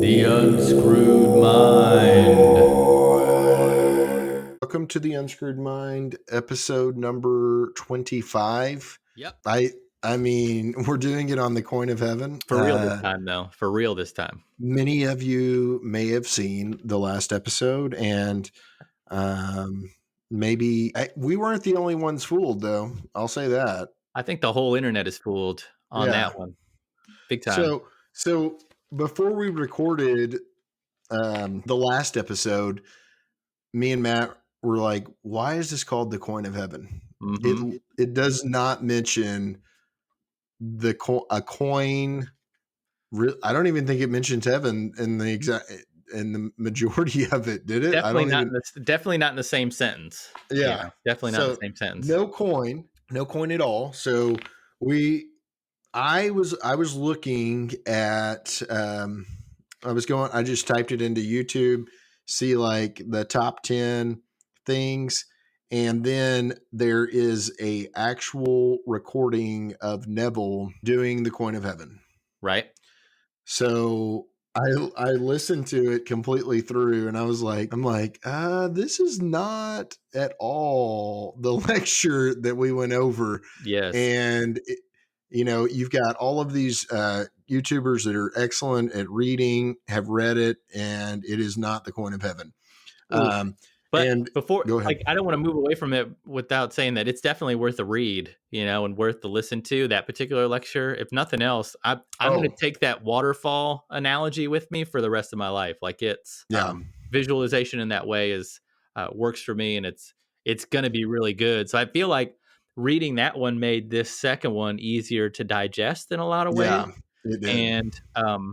The Unscrewed Mind. Welcome to the Unscrewed Mind, episode number 25. Yep. I mean, we're doing it on the Coin of Heaven. For real this time, though. For real this time. Many of you may have seen the last episode, and maybe we weren't the only ones fooled, though. I'll say that. I think the whole internet is fooled on that one. Big time. So before we recorded the last episode, me and Matt were like, why is this called the Coin of Heaven? Mhm. It does not mention a coin. I don't even think it mentions heaven in the majority of it. Did it? Definitely not in the same sentence. Yeah. Definitely not in the same sentence. No coin at all. So I was looking at I just typed it into YouTube, see like the top 10 things, and then there is a actual recording of Neville doing the Coin of Heaven. Right. So I listened to it completely through, and I'm like, this is not at all the lecture that we went over. Yes. And you've got all of these YouTubers that are excellent at reading, have read it, and it is not the Coin of Heaven. But before, go ahead. I don't want to move away from it without saying that it's definitely worth a read, and worth to listen to that particular lecture. If nothing else, I'm going to take that waterfall analogy with me for the rest of my life. Like it's visualization in that way is works for me, and it's going to be really good. So I feel like reading that one made this second one easier to digest in a lot of ways. Yeah, it did. And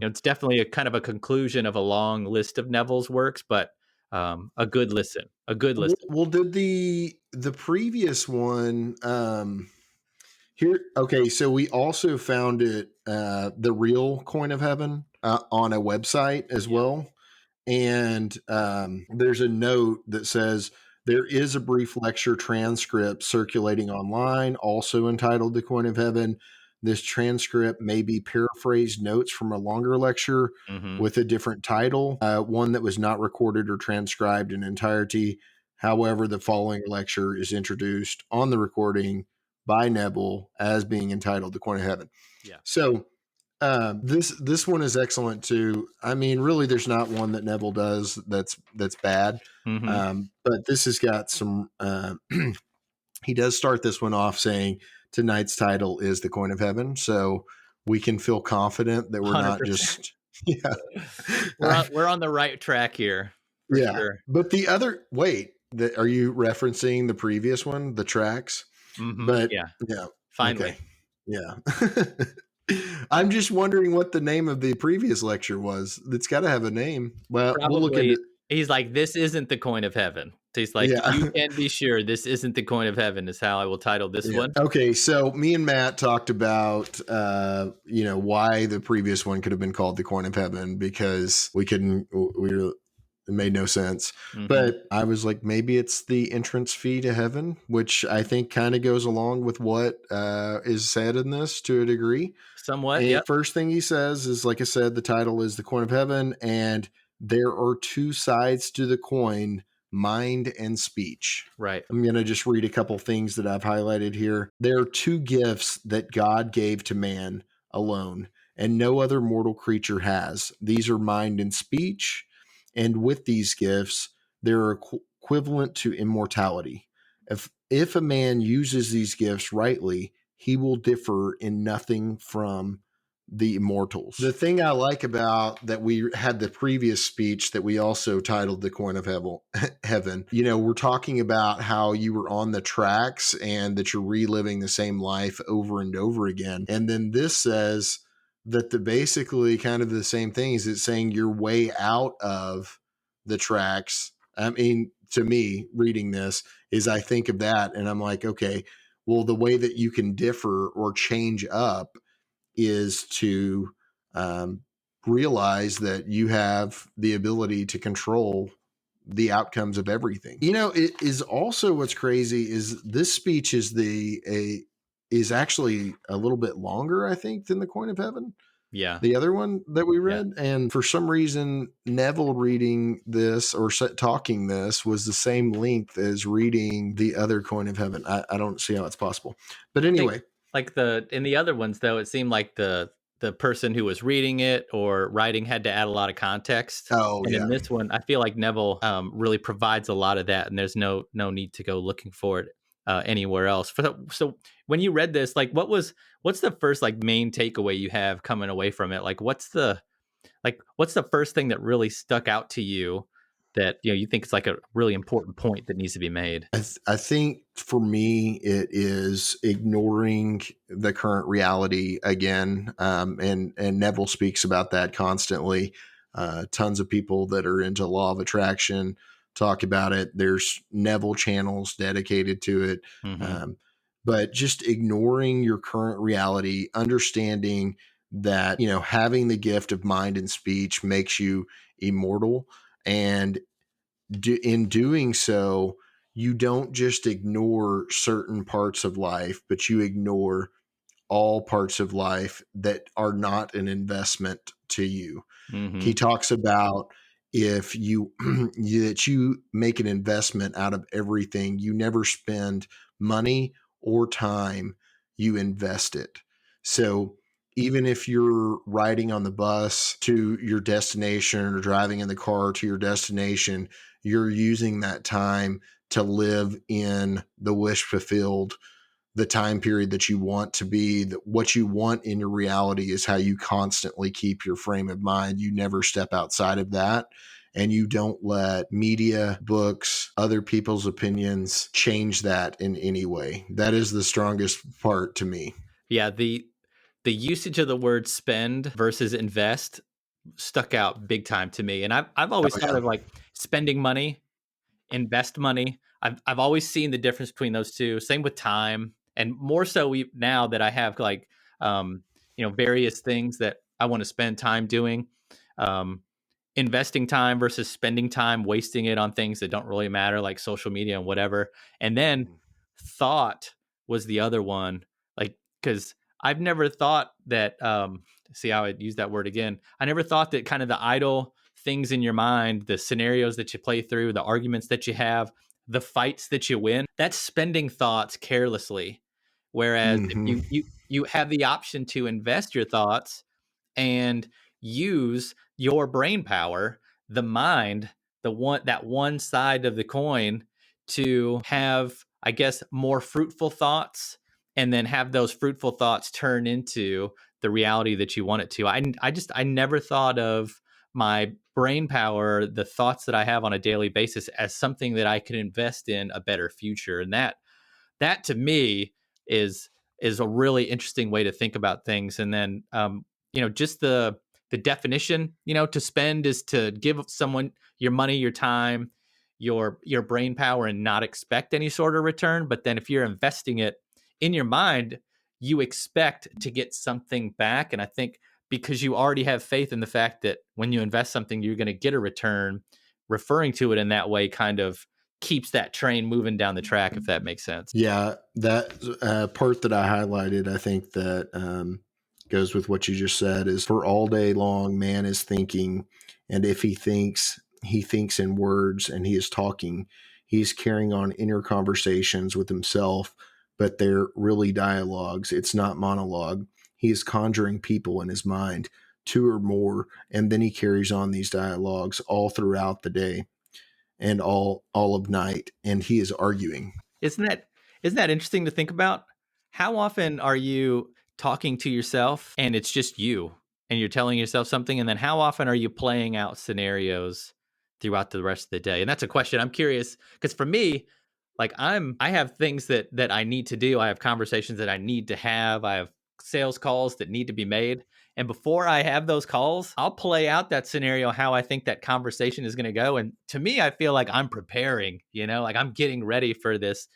it's definitely a kind of a conclusion of a long list of Neville's works, but a good listen. Well, did the previous one here? Okay, so we also found it, the real Coin of Heaven, on a website as well, and there's a note that says there is a brief lecture transcript circulating online, also entitled "The Coin of Heaven." This transcript may be paraphrased notes from a longer lecture with a different title, one that was not recorded or transcribed in entirety. However, the following lecture is introduced on the recording by Neville as being entitled "The Coin of Heaven." Yeah. So this one is excellent too. I mean, really, there's not one that Neville does that's bad. But this has got some. He does start this one off saying tonight's title is the Coin of Heaven, so we can feel confident that we're 100%. Not just we're on the right track here. For sure. But the other are you referencing the previous one, the tracks? But finally, okay. Yeah. I'm just wondering what the name of the previous lecture was. It's got to have a name. Well, probably, we'll look into. He's like, this isn't the Coin of Heaven. He's like, you can be sure this isn't the Coin of Heaven is how I will title this one. Okay, so me and Matt talked about, why the previous one could have been called the Coin of Heaven, because it made no sense. But I was like, maybe it's the entrance fee to heaven, which I think kind of goes along with what is said in this to a degree. Somewhat. And first thing he says is, like I said, the title is the Coin of Heaven, and there are two sides to the coin, mind and speech. Right. I'm going to just read a couple things that I've highlighted here. There are two gifts that God gave to man alone, and no other mortal creature has. These are mind and speech. And with these gifts, they're equivalent to immortality. If a man uses these gifts rightly, he will differ in nothing from the immortals. The thing I like about that, we had the previous speech that we also titled "The Coin of Heaven." We're talking about how you were on the tracks and that you're reliving the same life over and over again. And then this says that basically kind of the same thing. Is it's saying you're way out of the tracks. I mean, to me, reading this is, I think of that and I'm like, okay, well, the way that you can differ or change up is to realize that you have the ability to control the outcomes of everything. It is also, what's crazy is this speech is actually a little bit longer, I think, than the Coin of Heaven. Yeah. the other one that we Yeah. read. And for some reason, Neville reading this or talking this was the same length as reading the other Coin of Heaven. I don't see how it's possible. But I think anyway, like in the other ones though, it seemed like the person who was reading it or writing had to add a lot of context. oh, And in yeah. this one, I feel like Neville really provides a lot of that, and there's no need to go looking for it anywhere else. So when you read this, like, what's the first like main takeaway you have coming away from it? What's the first thing that really stuck out to you that you think is like a really important point that needs to be made? I think for me, it is ignoring the current reality again. And Neville speaks about that constantly. Tons of people that are into law of attraction talk about it. There's Neville channels dedicated to it. Hmm. Um, but just ignoring your current reality, understanding that, having the gift of mind and speech makes you immortal. And in doing so, you don't just ignore certain parts of life, but you ignore all parts of life that are not an investment to you. He Hmm. talks about if you that you make an investment out of everything, you never spend money or time, you invest it. So even if you're riding on the bus to your destination or driving in the car to your destination, you're using that time to live in the wish fulfilled, the time period that you want to be. That what you want in your reality is how you constantly keep your frame of mind. You never step outside of that, and you don't let media, books, other people's opinions change that in any way. That is the strongest part to me. Yeah, the usage of the word spend versus invest stuck out big time to me. And I've always Oh, thought yeah. of like spending money, invest money. I've always seen the difference between those two. Same with time, and more so now that I have like various things that I want to spend time doing. Um, Investing time versus spending time wasting it on things that don't really matter, like social media and whatever. And then thought was the other one, like, because I've never thought that see how I'd use that word again, I never thought that kind of the idle things in your mind, the scenarios that you play through, the arguments that you have, the fights that you win, that's spending thoughts carelessly. Whereas if Mm-hmm. you have the option to invest your thoughts and use your brain power, the mind, that one side of the coin, to have, I guess, more fruitful thoughts, and then have those fruitful thoughts turn into the reality that you want it to. I never thought of my brain power, the thoughts that I have on a daily basis, as something that I could invest in a better future. And that to me is a really interesting way to think about things. And then just the definition, to spend is to give someone your money, your time, your brain power, and not expect any sort of return. But then if you're investing it in your mind, you expect to get something back. And I think because you already have faith in the fact that when you invest something you're going to get a return, referring to it in that way kind of keeps that train moving down the track, if that makes sense. Yeah, that part that I highlighted, I think that goes with what you just said. Is for all day long, man is thinking, and if he thinks in words, and he is talking. He's carrying on inner conversations with himself, but they're really dialogues. It's not monologue. He is conjuring people in his mind, two or more, and then he carries on these dialogues all throughout the day and all of night, and he is arguing. Isn't that isn't that interesting to think about? How often are you talking to yourself and it's just you and you're telling yourself something, and then how often are you playing out scenarios throughout the rest of the day? And that's a question I'm curious, because for me, like I have things that I need to do. I have conversations that I need to have. I have sales calls that need to be made. And before I have those calls, I'll play out that scenario, how I think that conversation is going to go. And to me, I feel like I'm preparing, like I'm getting ready for this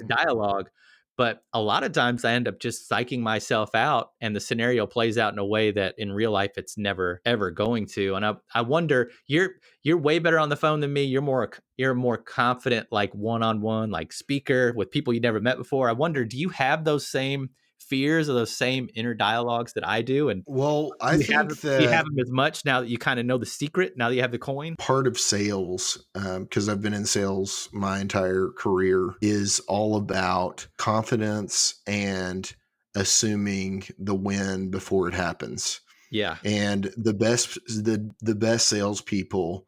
dialogue. But a lot of times I end up just psyching myself out, and the scenario plays out in a way that in real life it's never ever going to. And I wonder, you're way better on the phone than me. You're a more confident, like one-on-one, like speaker with people you never met before. I wonder, do you have those same fears or those same inner dialogues that I do? And Well, do I you have think do you have that them as much now that you kind of know the secret, now that you have the coin? part of sales, because I've been in sales my entire career, is all about confidence and assuming the win before it happens. Yeah. And the best salespeople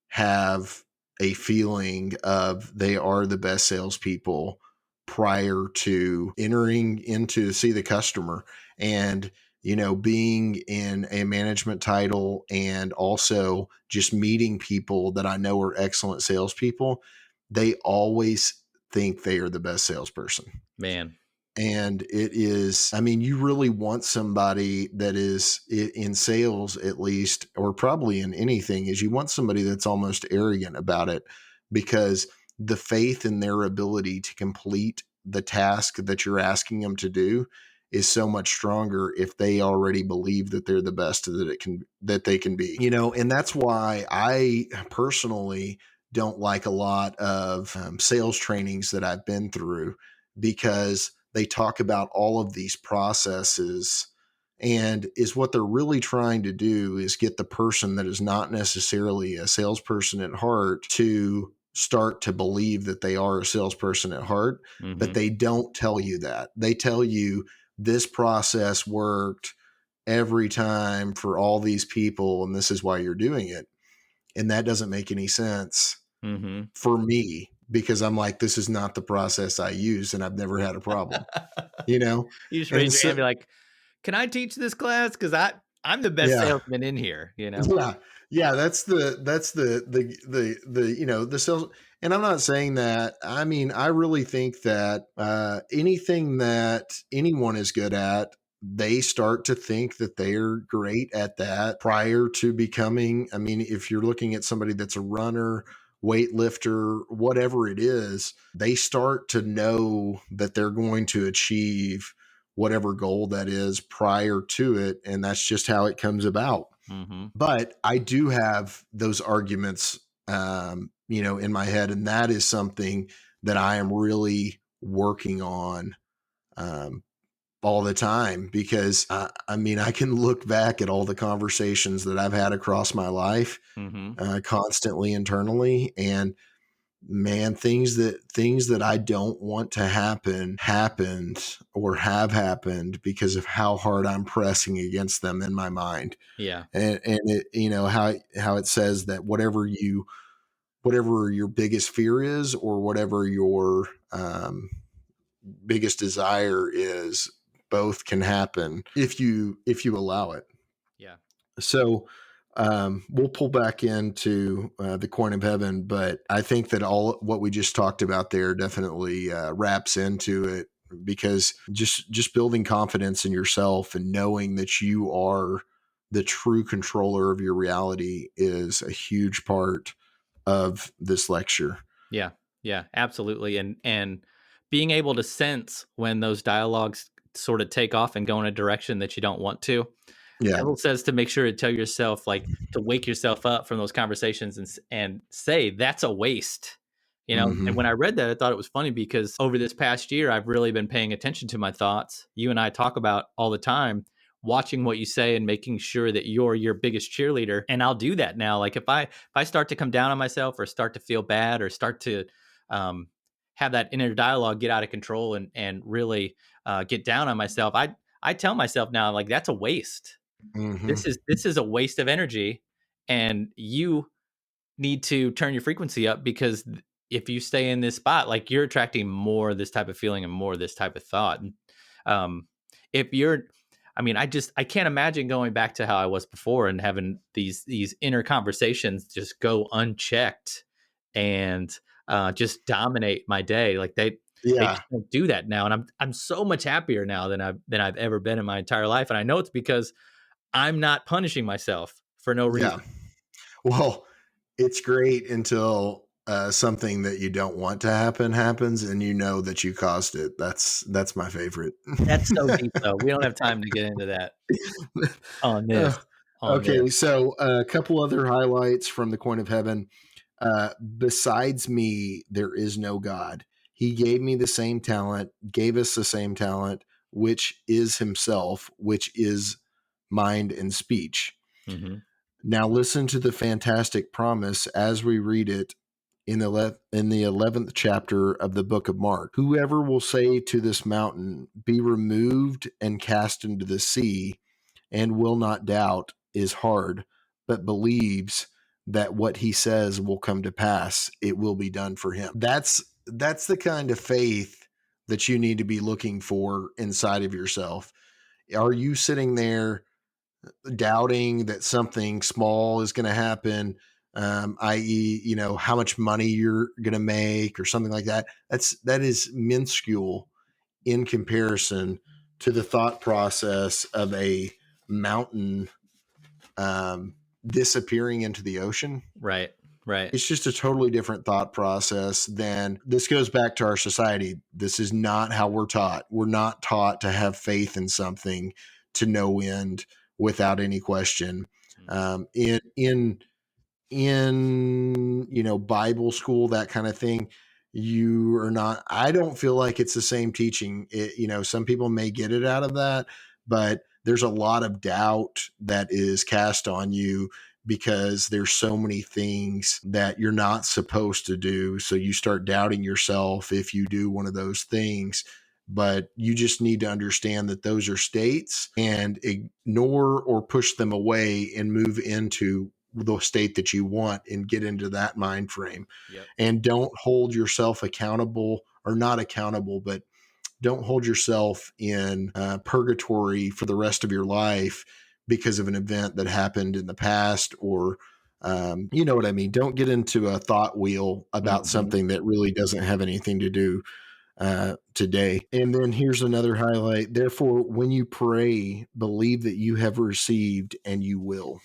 have a feeling of they are the best salespeople prior to entering into see the customer. And being in a management title and also just meeting people that I know are excellent salespeople, they always think they are the best salesperson. Man. And it is, I mean, you really want somebody that is in sales, at least, or probably in anything, is you want somebody that's almost arrogant about it, because the faith in their ability to complete the task that you're asking them to do is so much stronger if they already believe that they're the best that they can be. And that's why I personally don't like a lot of sales trainings that I've been through, because they talk about all of these processes, and is what they're really trying to do is get the person that is not necessarily a salesperson at heart to start to believe that they are a salesperson at heart. But Mhm. they don't tell you that. They tell you this process worked every time for all these people, and this is why you're doing it. And that doesn't make any sense Mhm. for me, because I'm like, this is not the process I use, and I've never had a problem, you know? You just And raise your hand so, and be like, "Can I teach this class? Because I'm the best yeah, salesman in here," you know? yeah, yeah. That's the sales. And I'm not saying that. I mean, I really think that anything that anyone is good at, they start to think that they're great at that prior to becoming. I mean, if you're looking at somebody that's a runner, weightlifter, whatever it is, they start to know that they're going to achieve whatever goal that is prior to it. And that's just how it comes about. Mhm. But I do have those arguments, in my head, and that is something that I am really working on um, all the time, because I mean, I can look back at all the conversations that I've had across my life, Mhm. constantly internally, and man, things that I don't want to happen happened or have happened because of how hard I'm pressing against them in my mind. Yeah. And it, how it says that whatever your biggest fear is, or whatever your biggest desire is, both can happen if you allow it. Yeah. So we'll pull back into the coin of heaven, but I think that all what we just talked about there definitely wraps into it, because just building confidence in yourself and knowing that you are the true controller of your reality is a huge part of this lecture. Yeah. Yeah, absolutely, and being able to sense when those dialogues sort of take off and go in a direction that you don't want to. Yeah. Neville says to make sure to tell yourself, like, to wake yourself up from those conversations and say, "That's a waste." And when Hmm. I read that, I thought it was funny because over this past year, I've really been paying attention to my thoughts. You and I talk about all the time, watching what you say and making sure that you're your biggest cheerleader. And I'll do that now. Like if I start to come down on myself or start to feel bad or start to um, have that inner dialogue get out of control and really get down on myself, I tell myself now, like, that's a waste. Hmm. This is a waste of energy, and you need to turn your frequency up, because if you stay in this spot, like, you're attracting more of this type of feeling and more of this type of thought. And um, if you're, I mean, I can't imagine going back to how I was before and having these inner conversations just go unchecked and just dominate my day. Like they Yeah. just don't do that now, and I'm so much happier now than I've ever been in my entire life, and I know it's because I'm not punishing myself for no Yeah. reason. Well, it's great until something that you don't want to happen happens, and you know that you caused it. That's my favorite. That's so deep, though. We don't have time to get into that on Uh, this on okay, this. so a couple other highlights from the coin of heaven. Besides me, there is no God. He gave me the same talent, gave us the same talent. which is himself, which is mind and speech. Hmm. Now listen to the fantastic promise as we read it in the 11th chapter of the book of Mark. Whoever will say to this mountain, be removed and cast into the sea, and will not doubt, is hard, but believes that what he says will come to pass, it will be done for him. That's the kind of faith that you need to be looking for inside of yourself. Are you sitting there doubting that something small is going to happen, i.e., how much money you're going to make or something like that? That is minuscule in comparison to the thought process of a mountain disappearing into the ocean. Right. Right. It's just a totally different thought process than this. Goes back to our society. This is not how we're taught. We're not taught to have faith in something to no end without any question. In Bible school, that kind of thing, you are not. I don't feel like it's the same teaching. Some people may get it out of that, but there's a lot of doubt that is cast on you because there's so many things that you're not supposed to do. So you start doubting yourself if you do one of those things. But you just need to understand that those are states and ignore or push them away and move into the state that you want and get into that mind frame. Yep. And don't hold yourself accountable, or not accountable, but don't hold yourself in purgatory for the rest of your life because of an event that happened in the past, or you know what I mean? Don't get into a thought wheel about something that really doesn't have anything to do today. And then here's another highlight. Therefore, when you pray, believe that you have received and you will.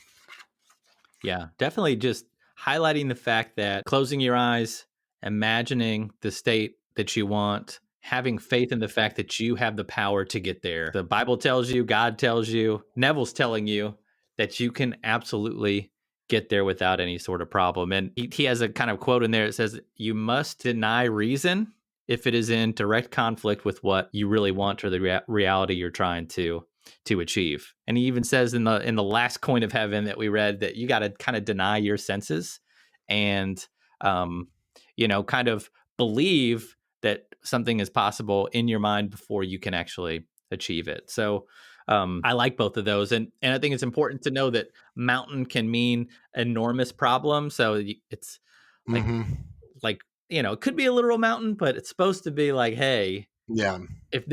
Yeah, definitely just highlighting the fact that closing your eyes, imagining the state that you want, having faith in the fact that you have the power to get there. The Bible tells you, God tells you, Neville's telling you that you can absolutely get there without any sort of problem. And he has a kind of quote in there that says, you must deny reason if it is in direct conflict with what you really want or the reality you're trying to achieve. And he even says in the last coin of heaven that we read that you got to kind of deny your senses and kind of believe that something is possible in your mind before you can actually achieve it. So I like both of those, and I think it's important to know that mountain can mean enormous problem. So it's like it could be a literal mountain, but it's supposed to be like, hey, Yeah. if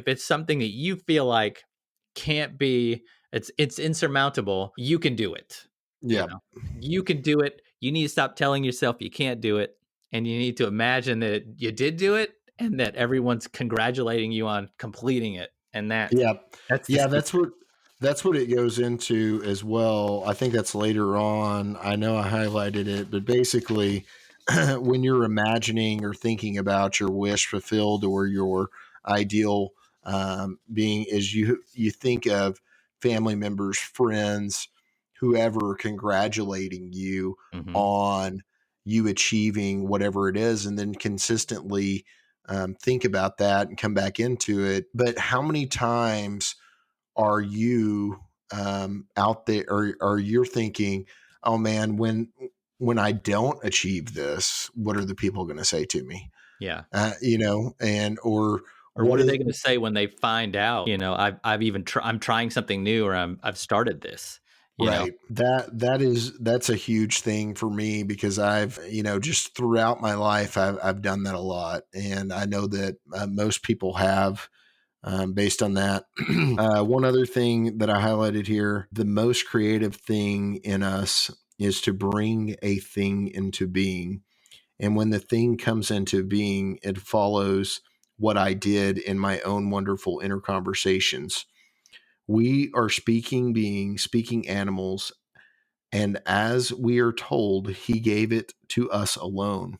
it's something that you feel like can't be, it's insurmountable, you can do it. Yeah. You can do it. You need to stop telling yourself you can't do it, and you need to imagine that you did do it and that everyone's congratulating you on completing it. And that's the secret. That's what it goes into as well. I think that's later on. I know I highlighted it, but basically when you're imagining or thinking about your wish fulfilled or your ideal being, is you think of family members, friends, whoever congratulating you on you achieving whatever it is, and then consistently think about that and come back into it. But how many times are you out there, or are you thinking, oh man, when I don't achieve this, what are the people going to say to me? Yeah. And or what are they going to say when they find out, I'm trying something new, or I've started this, right. That's a huge thing for me, because I've, just throughout my life, I've done that a lot. And I know that most people have, based on that. One other thing that I highlighted here, the most creative thing in us is to bring a thing into being. And when the thing comes into being, it follows what I did in my own wonderful inner conversations. We are speaking beings, speaking animals, and as we are told, he gave it to us alone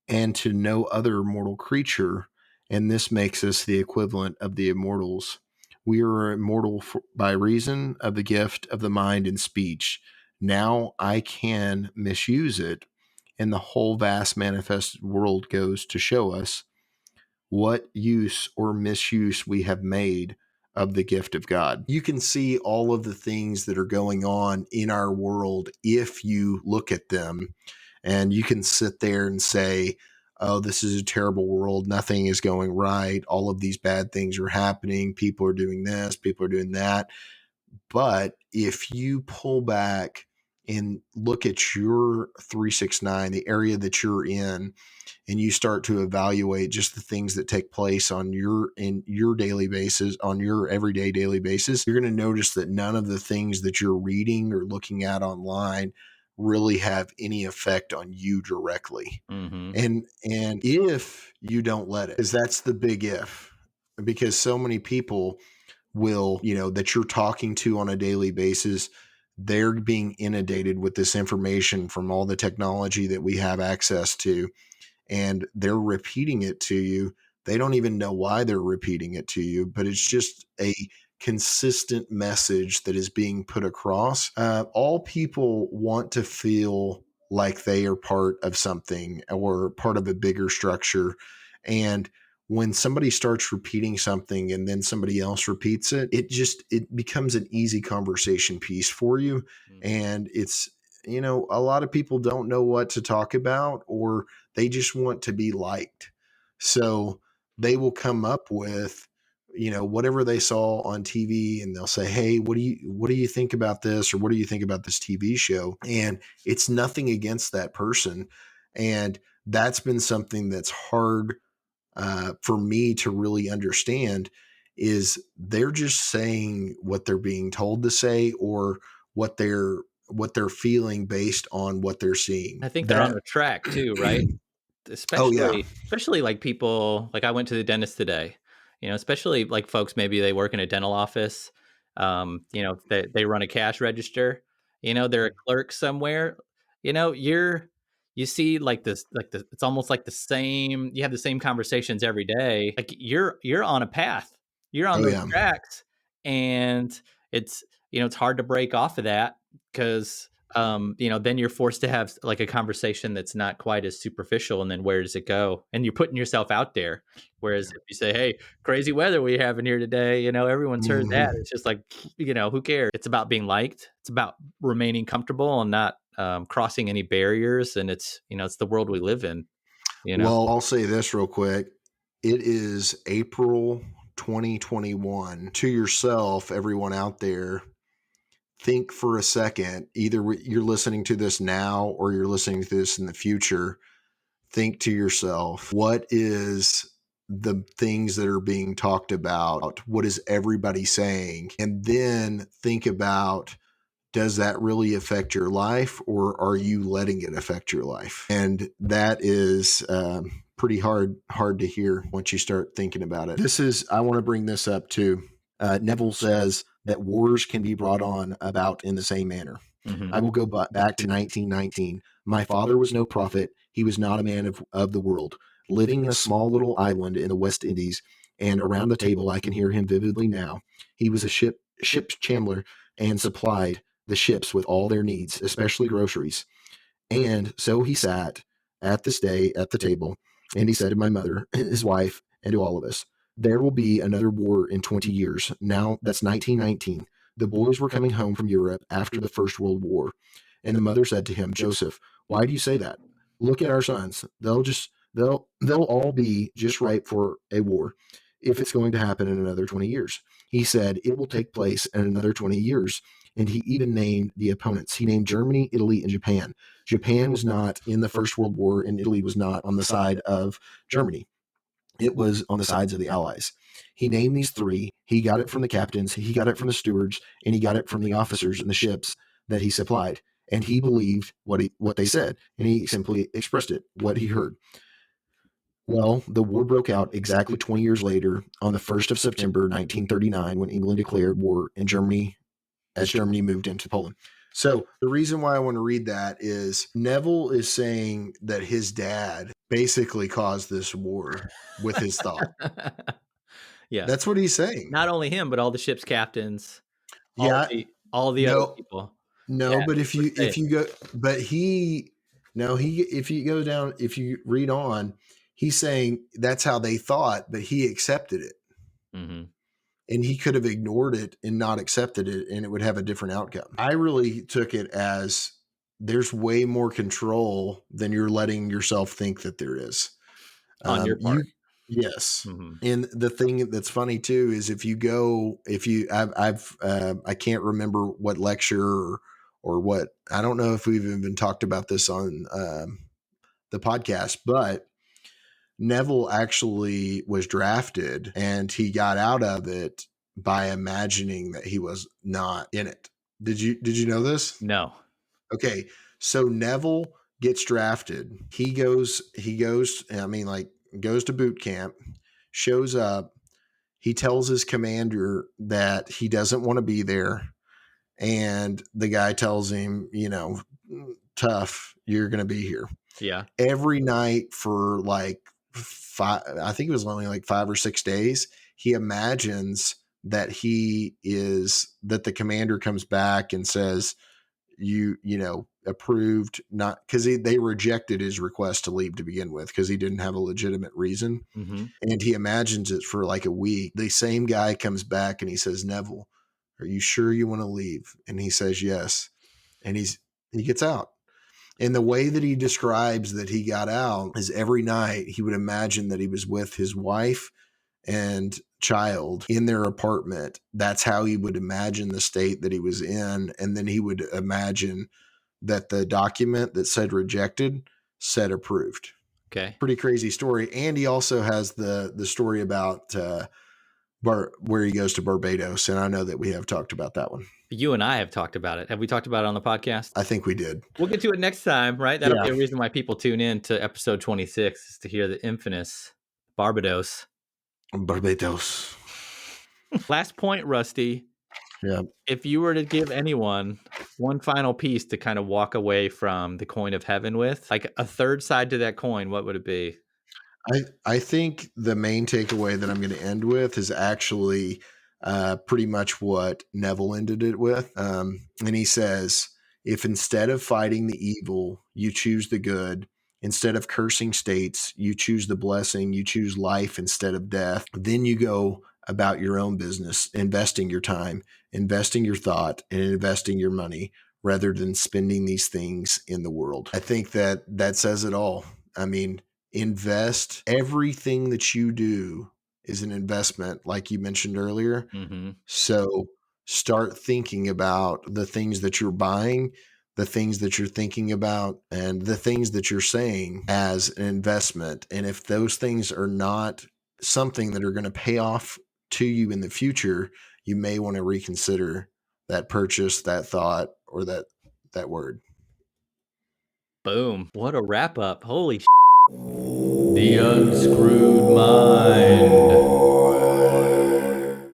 and to no other mortal creature, and this makes us the equivalent of the immortals. We are immortal by reason of the gift of the mind and speech. Now I can misuse it, and the whole vast manifested world goes to show us what use or misuse we have made of the gift of God. You can see all of the things that are going on in our world if you look at them, and you can sit there and say, oh, this is a terrible world. Nothing is going right. All of these bad things are happening. People are doing this, people are doing that. But if you pull back and look at your 369, the area that you're in, and you start to evaluate just the things that take place on your daily basis, on your everyday daily basis, you're going to notice that none of the things that you're reading or looking at online really have any effect on you directly. Mm-hmm. And if you don't let it, because that's the big if, because so many people will, that you're talking to on a daily basis, they're being inundated with this information from all the technology that we have access to, and they're repeating it to you. They don't even know why they're repeating it to you, but it's just a consistent message that is being put across. All people want to feel like they are part of something or part of a bigger structure. And when somebody starts repeating something and then somebody else repeats it, it becomes an easy conversation piece for you. Mm-hmm. And it's, a lot of people don't know what to talk about, or they just want to be liked. So they will come up with, whatever they saw on TV, and they'll say, hey, what do you think about this? Or what do you think about this TV show? And it's nothing against that person. And that's been something that's hard for me to really understand, is they're just saying what they're being told to say, or what they're feeling based on what they're seeing. I think they're on That the track too, right? Oh yeah. Especially like people like I went to the dentist today, especially like folks, maybe they work in a dental office, they run a cash register, they're a clerk somewhere, you see like it's almost like the same, you have the same conversations every day. Like you're on a path, you're on Oh those yeah. tracks, and it's, it's hard to break off of that because then you're forced to have like a conversation that's not quite as superficial. And then where does it go? And you're putting yourself out there. Whereas Yeah. if you say, hey, crazy weather we have in here today, everyone's heard that. Mhm. It's just like, who cares? It's about being liked. It's about remaining comfortable and not crossing any barriers. And it's the world we live in. Well, I'll say this real quick. It is April 2021. To yourself, everyone out there, think for a second. Either you're listening to this now or you're listening to this in the future. Think to yourself, what is the things that are being talked about? What is everybody saying? And then think about, does that really affect your life, or are you letting it affect your life? And that is pretty hard to hear once you start thinking about it. I want to bring this up too. Neville says that wars can be brought on about in the same manner. Mm-hmm. I will go back to 1919. My father was no prophet. He was not a man of the world, living in a small little island in the West Indies. And around the table, I can hear him vividly now. He was a ship's chandler and supplied the ships with all their needs, especially groceries. And so he sat at this day at the table, and he said to my mother, his wife, and to all of us, there will be another war in 20 years. Now that's 1919. The boys were coming home from Europe after the First World War. And the mother said to him, Joseph, why do you say that? Look at our sons. They'll all be just right for a war if it's going to happen in another 20 years. He said it will take place in another 20 years. And he even named the opponents. He named Germany, Italy, and Japan. Japan was not in the First World War, and Italy was not on the side of Germany. It was on the sides of the Allies. He named these three. He got it from the captains, he got it from the stewards, and he got it from the officers in the ships that he supplied. And he believed what they said, and he simply expressed it, what he heard. Well, the war broke out exactly 20 years later on the 1st of September, 1939, when England declared war in Germany as Germany moved into Poland. So the reason why I want to read that is Neville is saying that his dad basically caused this war with his thought. Yeah. That's what he's saying. Not only him, but all the ship's captains, Yeah. all the other No, people. no, Yeah, but he if you go, but he, no, he, if you go down, if you read on, He's saying that's how they thought, but he accepted it. Mm-hmm. And he could have ignored it and not accepted it, and it would have a different outcome. I really took it as there's way more control than you're letting yourself think that there is. On your You, part. yes. Mm-hmm. And the thing that's funny too is I can't remember what lecture or what, I don't know if we've even talked about this on the podcast, but Neville actually was drafted and he got out of it by imagining that he was not in it. Did you know this? No. Okay. So Neville gets drafted. Goes to boot camp, shows up. He tells his commander that he doesn't want to be there. And the guy tells him, tough, you're going to be here. Yeah. Every night for like I think it was only like 5 or 6 days, he imagines that that the commander comes back and says, approved, not because they rejected his request to leave to begin with because he didn't have a legitimate reason. Mm-hmm. And he imagines it for like a week. The same guy comes back and he says, Neville, are you sure you want to leave? And he says, yes. And he gets out. And the way that he describes that he got out is every night he would imagine that he was with his wife and child in their apartment. That's how he would imagine the state that he was in. And then he would imagine that the document that said rejected said approved. Okay. Pretty crazy story. And he also has the story about where he goes to Barbados. And I know that we have talked about that one. You and I have talked about it. Have we talked about it on the podcast? I think we did. We'll get to it next time, right? That'll Yeah. be a reason why people tune in to episode 26 is to hear the infamous Barbados. Barbados. Last point, Rusty. Yeah. If you were to give anyone one final piece to kind of walk away from the coin of heaven with, like a third side to that coin, what would it be? I think the main takeaway that I'm going to end with is actually pretty much what Neville ended it with. And he says, if instead of fighting the evil, you choose the good, instead of cursing states, you choose the blessing, you choose life instead of death, then you go about your own business, investing your time, investing your thought, and investing your money rather than spending these things in the world. I think that says it all. I mean, invest. Everything that you do is an investment, like you mentioned earlier. Mm-hmm. So start thinking about the things that you're buying, the things that you're thinking about, and the things that you're saying as an investment. And if those things are not something that are going to pay off to you in the future, you may want to reconsider that purchase, that thought, or that word. Boom. What a wrap up. Holy The Unscrewed Mind.